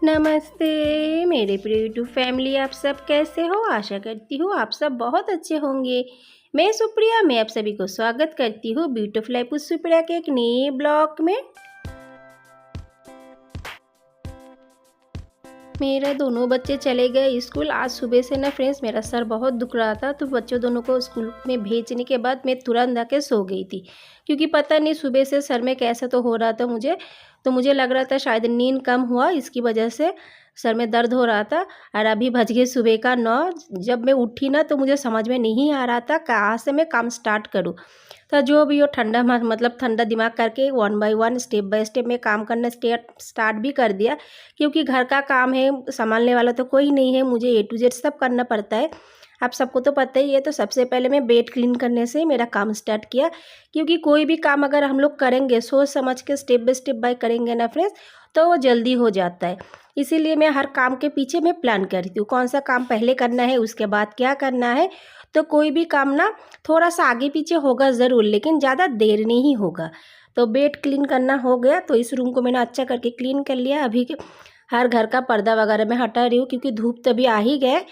नमस्ते मेरे प्रिय यूट्यूब फैमिली, आप सब कैसे हो। आशा करती हूँ आप सब बहुत अच्छे होंगे। मैं सुप्रिया, मैं आप सभी को स्वागत करती हूँ ब्यूटीफुल लाइफ विद सुप्रिया के एक नए ब्लॉग में। मेरे दोनों बच्चे चले गए स्कूल। आज सुबह से ना फ्रेंड्स मेरा सर बहुत दुख रहा था, तो बच्चों दोनों को स्कूल में भेजने के बाद मैं तुरंत आके सो गई थी, क्योंकि पता नहीं सुबह से सर में कैसा तो हो रहा था मुझे लग रहा था शायद नींद कम हुआ, इसकी वजह से सर में दर्द हो रहा था। और अभी बज गए सुबह का 9। जब मैं उठी ना तो मुझे समझ में नहीं आ रहा था कहाँ से मैं काम स्टार्ट करूँ। तो जो भी हो ठंडा दिमाग करके 1 बाय 1 स्टेप बाय स्टेप में काम करना स्टार्ट भी कर दिया, क्योंकि घर का काम है, संभालने वाला तो कोई नहीं है, मुझे A to Z सब करना पड़ता है। आप सबको तो पता ही है। तो सबसे पहले मैं बेड क्लीन करने से मेरा काम स्टार्ट किया, क्योंकि कोई भी काम अगर हम लोग करेंगे सोच समझ के स्टेप बाय करेंगे ना फ्रेंड्स, तो वो जल्दी हो जाता है। इसीलिए मैं हर काम के पीछे मैं प्लान करती हूँ, कौन सा काम पहले करना है, उसके बाद क्या करना है। तो कोई भी काम ना थोड़ा सा आगे पीछे होगा ज़रूर, लेकिन ज़्यादा देर नहीं होगा। तो बेड क्लीन करना हो गया, तो इस रूम को मैंने अच्छा करके क्लीन कर लिया। अभी हर घर का पर्दा वगैरह मैं हटा रही हूँ, क्योंकि धूप तभी आ ही गए।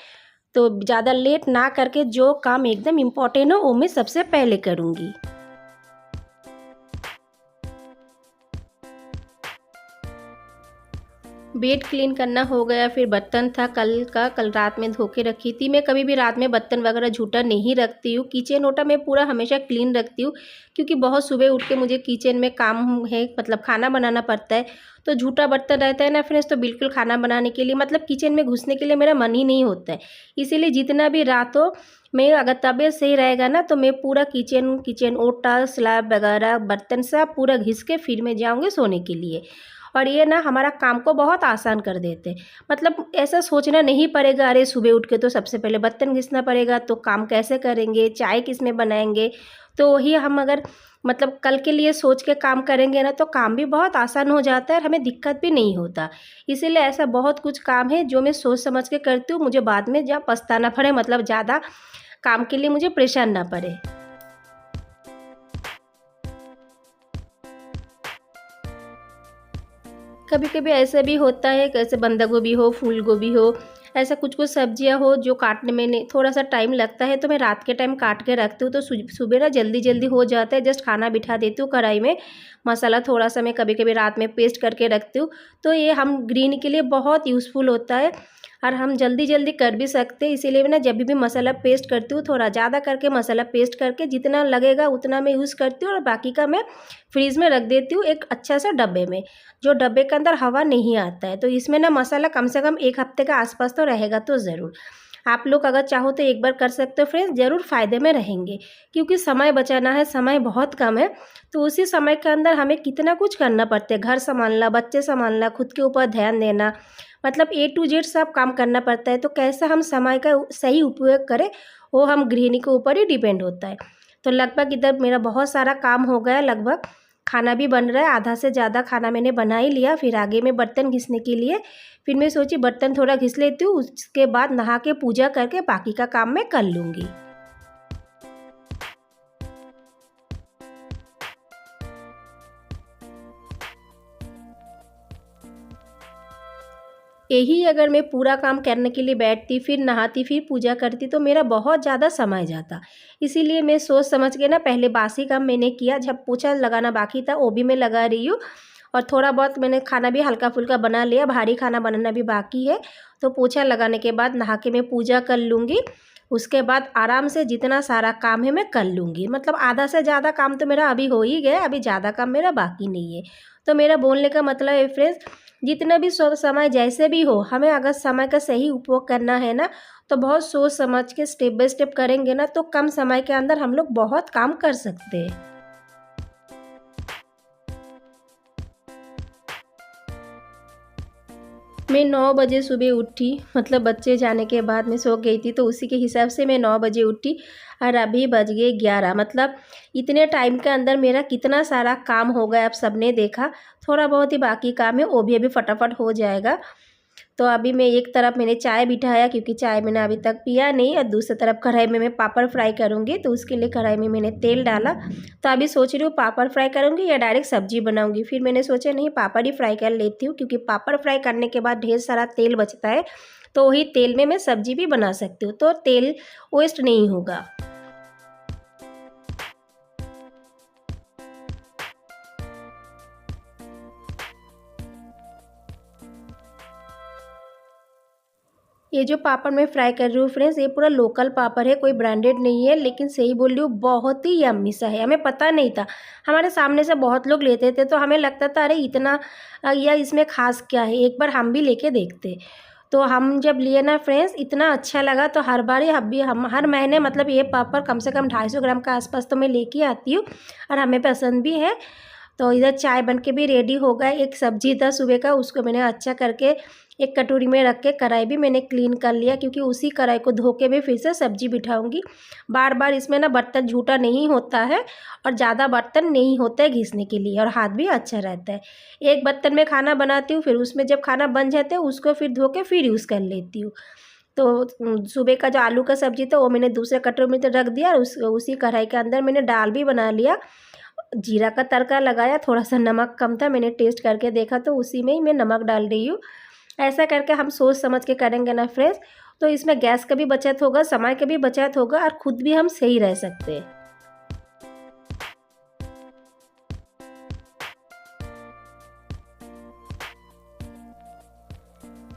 तो ज़्यादा लेट ना करके जो काम एकदम इम्पोर्टेंट हो वो मैं सबसे पहले करूँगी। बेड क्लीन करना हो गया, फिर बर्तन था कल रात में धो के रखी थी। मैं कभी भी रात में बर्तन वगैरह झूठा नहीं रखती हूँ। किचन ओटा मैं पूरा हमेशा क्लीन रखती हूँ, क्योंकि बहुत सुबह उठ के मुझे किचन में काम है, मतलब खाना बनाना पड़ता है। तो झूठा बर्तन रहता है ना फ्रेंड्स, तो बिल्कुल खाना बनाने के लिए, मतलब किचन में घुसने के लिए मेरा मन ही नहीं होता है। इसीलिए जितना भी रात हो, मैं अगर तबीयत सही रहेगा ना तो मैं पूरा किचन ओटा स्लैब वगैरह बर्तन सब पूरा घिस के फिर मैं जाऊँगी सोने के लिए। और ये ना हमारा काम को बहुत आसान कर देते हैं। मतलब ऐसा सोचना नहीं पड़ेगा, अरे सुबह उठ के तो सबसे पहले बर्तन घिसना पड़ेगा, तो काम कैसे करेंगे, चाय किस में बनाएंगे। तो वही हम अगर मतलब कल के लिए सोच के काम करेंगे ना, तो काम भी बहुत आसान हो जाता है और हमें दिक्कत भी नहीं होता। इसीलिए ऐसा बहुत कुछ काम है जो मैं सोच समझ के करती हूँ, मुझे बाद में जहाँ पछताना पड़े, मतलब ज़्यादा काम के लिए मुझे परेशान ना पड़े। कभी कभी ऐसा भी होता है, कैसे बंदा गोभी हो, फूल गोभी हो, ऐसा कुछ कुछ सब्जियां हो जो काटने में थोड़ा सा टाइम लगता है, तो मैं रात के टाइम काट के रखती हूँ, तो सुबह ना जल्दी जल्दी हो जाता है। जस्ट खाना बिठा देती हूँ कढ़ाई में, मसाला थोड़ा सा मैं कभी कभी रात में पेस्ट करके रखती हूँ। तो ये हम ग्रीन के लिए बहुत यूज़फुल होता है, और हम जल्दी जल्दी कर भी सकते हैं। इसीलिए मैं ना जब भी मसाला पेस्ट करती हूँ, थोड़ा ज़्यादा करके मसाला पेस्ट करके जितना लगेगा उतना मैं यूज़ करती हूँ, और बाकी का मैं फ्रीज़ में रख देती हूँ एक अच्छा सा डब्बे में, जो डब्बे के अंदर हवा नहीं आता है। तो इसमें ना मसाला कम से कम 1 हफ्ते का आसपास तो रहेगा तो ज़रूर। आप लोग अगर चाहो तो एक बार कर सकते हो फ्रेंड्स, ज़रूर फ़ायदे में रहेंगे, क्योंकि समय बचाना है, समय बहुत कम है। तो उसी समय के अंदर हमें कितना कुछ करना पड़ता है, घर संभालना, बच्चे संभालना, खुद के ऊपर ध्यान देना, मतलब A to Z सब काम करना पड़ता है। तो कैसा हम समय का सही उपयोग करें, वो हम गृहिणी के ऊपर ही डिपेंड होता है। तो लगभग इधर मेरा बहुत सारा काम हो गया, लगभग खाना भी बन रहा है, आधा से ज़्यादा खाना मैंने बना ही लिया। फिर आगे मैं बर्तन घिसने के लिए, फिर मैं सोची बर्तन थोड़ा घिस लेती हूँ, उसके बाद नहा के पूजा करके बाकी का काम मैं कर लूँगी। यही अगर मैं पूरा काम करने के लिए बैठती, फिर नहाती, फिर पूजा करती, तो मेरा बहुत ज़्यादा समय जाता। इसीलिए मैं सोच समझ के ना पहले बासी काम मैंने किया, जब पोछा लगाना बाकी था वो भी मैं लगा रही हूँ, और थोड़ा बहुत मैंने खाना भी हल्का फुल्का बना लिया, भारी खाना बनाना भी बाकी है। तो पोछा लगाने के बाद नहा के मैं पूजा कर लूँगी। उसके बाद आराम से जितना सारा काम है मैं कर लूँगी, मतलब आधा से ज़्यादा काम तो मेरा अभी हो ही गया, अभी ज़्यादा काम मेरा बाकी नहीं है। तो मेरा बोलने का मतलब है फ्रेंड्स, जितना भी समय जैसे भी हो, हमें अगर समय का सही उपयोग करना है ना, तो बहुत सोच समझ के स्टेप बाय स्टेप करेंगे ना, तो कम समय के अंदर हम लोग बहुत काम कर सकते हैं। मैं 9 बजे सुबह उठी, मतलब बच्चे जाने के बाद मैं सो गई थी, तो उसी के हिसाब से मैं 9 बजे उठी, और अभी बज गए 11। मतलब इतने टाइम के अंदर मेरा कितना सारा काम हो गया, आप सबने देखा। थोड़ा बहुत ही बाकी काम है, वो भी अभी फटाफट हो जाएगा। तो अभी मैं एक तरफ मैंने चाय बिठाया क्योंकि चाय मैंने अभी तक पिया नहीं, और दूसरी तरफ कढ़ाई में मैं पापड़ फ्राई करूँगी। तो उसके लिए कढ़ाई में मैंने तेल डाला। तो अभी सोच रही हूँ पापड़ फ्राई करूँगी या डायरेक्ट सब्जी बनाऊँगी। फिर मैंने सोचा नहीं, पापड़ ही फ्राई कर लेती हूँ, क्योंकि पापड़ फ्राई करने के बाद ढेर सारा तेल बचता है, तो वही तेल में मैं सब्जी भी बना सकती हूँ, तो तेल वेस्ट नहीं होगा। ये जो पापड़ मैं फ्राई कर रही हूँ फ्रेंड्स, ये पूरा लोकल पापड़ है, कोई ब्रांडेड नहीं है, लेकिन सही बोल रही हूँ बहुत ही यम्मी सा है। हमें पता नहीं था, हमारे सामने से बहुत लोग लेते थे तो हमें लगता था अरे इतना या इसमें खास क्या है, एक बार हम भी लेके देखते। तो हम जब लिए ना फ्रेंड्स, इतना अच्छा लगा, तो हर बार ही हम हर महीने मतलब ये पापड़ कम से कम 250 ग्राम का आसपास तो मैं लेके आती हूँ, और हमें पसंद भी है। तो इधर चाय बन के भी रेडी हो गया। एक सब्जी था सुबह का, उसको मैंने अच्छा करके एक कटोरी में रख के, कढ़ाई भी मैंने क्लीन कर लिया, क्योंकि उसी कढ़ाई को धो के भी फिर से सब्जी बिठाऊंगी। बार बार इसमें ना बर्तन झूठा नहीं होता है, और ज़्यादा बर्तन नहीं होता है घिसने के लिए, और हाथ भी अच्छा रहता है। एक बर्तन में खाना बनाती हूँ, फिर उसमें जब खाना बन जाता है उसको फिर धो के फिर यूज़ कर लेती हूँ। तो सुबह का जो आलू का सब्जी था वो मैंने दूसरे कटोरी में तो रख दिया, और उसी कढ़ाई के अंदर मैंने दाल भी बना लिया। जीरा का तड़का लगाया, थोड़ा सा नमक कम था, मैंने टेस्ट करके देखा तो उसी में ही मैं नमक डाल रही हूँ। ऐसा करके हम सोच समझ के करेंगे ना फ्रेंड्स, तो इसमें गैस का भी बचत होगा, समय का भी बचत होगा, और खुद भी हम सही रह सकते हैं।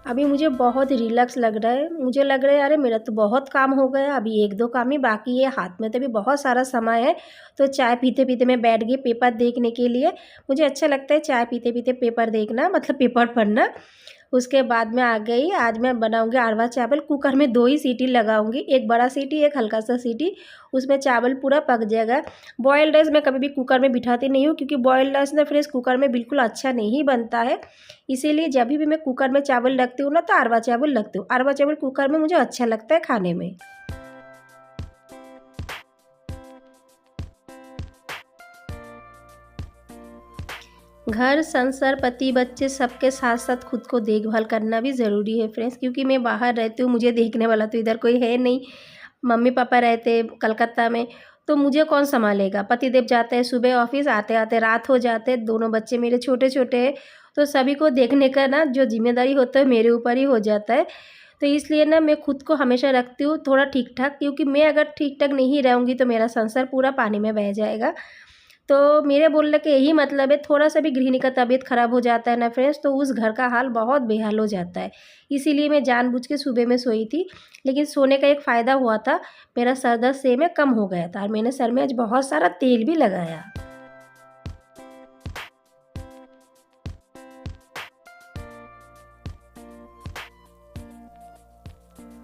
अभी मुझे बहुत रिलैक्स लग रहा है, मुझे लग रहा है अरे मेरा तो बहुत काम हो गया, अभी एक दो काम ही बाकी है, हाथ में तो भी बहुत सारा समय है। तो चाय पीते पीते मैं बैठ गई पेपर देखने के लिए। मुझे अच्छा लगता है चाय पीते पीते पेपर देखना, मतलब पेपर पढ़ना। उसके बाद में आ गई, आज मैं बनाऊंगी अरवा चावल। कुकर में 2 ही सीटी लगाऊंगी, एक बड़ा सीटी एक हल्का सा सीटी, उसमें चावल पूरा पक जाएगा। बॉयल्ड राइस मैं कभी भी कुकर में बिठाती नहीं हूँ, क्योंकि बॉयल्ड राइस ना फ्रेंड्स कुकर में बिल्कुल अच्छा नहीं बनता है। इसीलिए जब भी मैं कुकर में चावल रखती हूँ ना, तो अरवा चावल रखती हूँ। अरवा चावल कुकर में मुझे अच्छा लगता है खाने में। घर, संसार, पति, बच्चे सबके साथ साथ खुद को देखभाल करना भी ज़रूरी है फ्रेंड्स, क्योंकि मैं बाहर रहती हूँ, मुझे देखने वाला तो इधर कोई है नहीं। मम्मी पापा रहते कलकत्ता में, तो मुझे कौन संभालेगा। पतिदेव जाते हैं सुबह ऑफिस, आते आते रात हो जाते हैं, दोनों बच्चे मेरे छोटे छोटे हैं, तो सभी को देखने का ना जो जिम्मेदारी होता है मेरे ऊपर ही हो जाता है। तो इसलिए ना मैं खुद को हमेशा रखती हूँ थोड़ा ठीक ठाक, क्योंकि मैं अगर ठीक ठाक नहीं रहूँगी तो मेरा संसार पूरा पानी में बह जाएगा। तो मेरे बोलने का यही मतलब है, थोड़ा सा भी गृहिणी का तबीयत ख़राब हो जाता है ना फ्रेंड्स, तो उस घर का हाल बहुत बेहाल हो जाता है। इसीलिए मैं जानबूझ के सुबह में सोई थी, लेकिन सोने का एक फ़ायदा हुआ था, मेरा सर दर्द से में कम हो गया था, और मैंने सर में आज बहुत सारा तेल भी लगाया।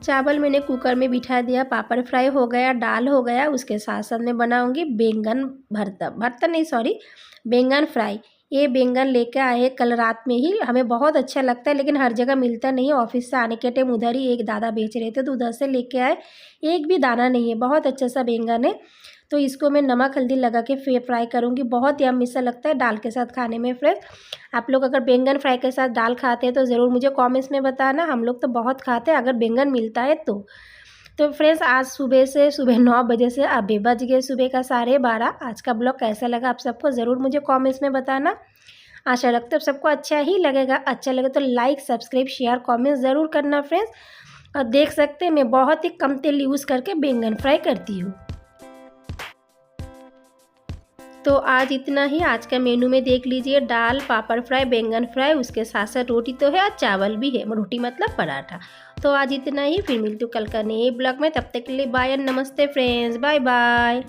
चावल मैंने कुकर में बिठा दिया, पापड़ फ्राई हो गया, दाल हो गया, उसके साथ साथ मैं बनाऊंगी बैंगन भरता, भरता नहीं सॉरी, बैंगन फ्राई। ये बैंगन लेकर आए कल रात में ही, हमें बहुत अच्छा लगता है, लेकिन हर जगह मिलता नहीं है। ऑफिस से आने के टाइम उधर ही एक दादा बेच रहे थे, तो उधर से लेके आए। एक भी दाना नहीं है, बहुत अच्छा सा बैंगन है। तो इसको मैं नमक हल्दी लगा के फ्राई करूँगी, बहुत यम्मी सा लगता है दाल के साथ खाने में फ्रेंड्स। आप लोग अगर बैंगन फ्राई के साथ दाल खाते हैं तो ज़रूर मुझे कमेंट्स में बताना। हम लोग तो बहुत खाते हैं अगर बैंगन मिलता है तो फ्रेंड्स आज सुबह 9 बजे से अभी बज गए सुबह का 12:30। आज का ब्लॉग कैसा लगा आप सबको ज़रूर मुझे कमेंट्स में बताना। आशा रखते हो सबको अच्छा ही लगेगा। अच्छा लगे तो लाइक सब्सक्राइब शेयर कमेंट ज़रूर करना फ्रेंड्स। और देख सकते हैं मैं बहुत ही कम तेल यूज़ करके बैंगन फ्राई करती हूँ। तो आज इतना ही। आज का मेनू में देख लीजिए, दाल, पापड़ फ्राई, बैंगन फ्राई, उसके साथ साथ रोटी तो है और चावल भी है, रोटी मतलब पराठा। तो आज इतना ही, फिर मिलती हूँ कल का नए ब्लॉग में। तब तक के लिए बाय एंड नमस्ते फ्रेंड्स, बाय बाय।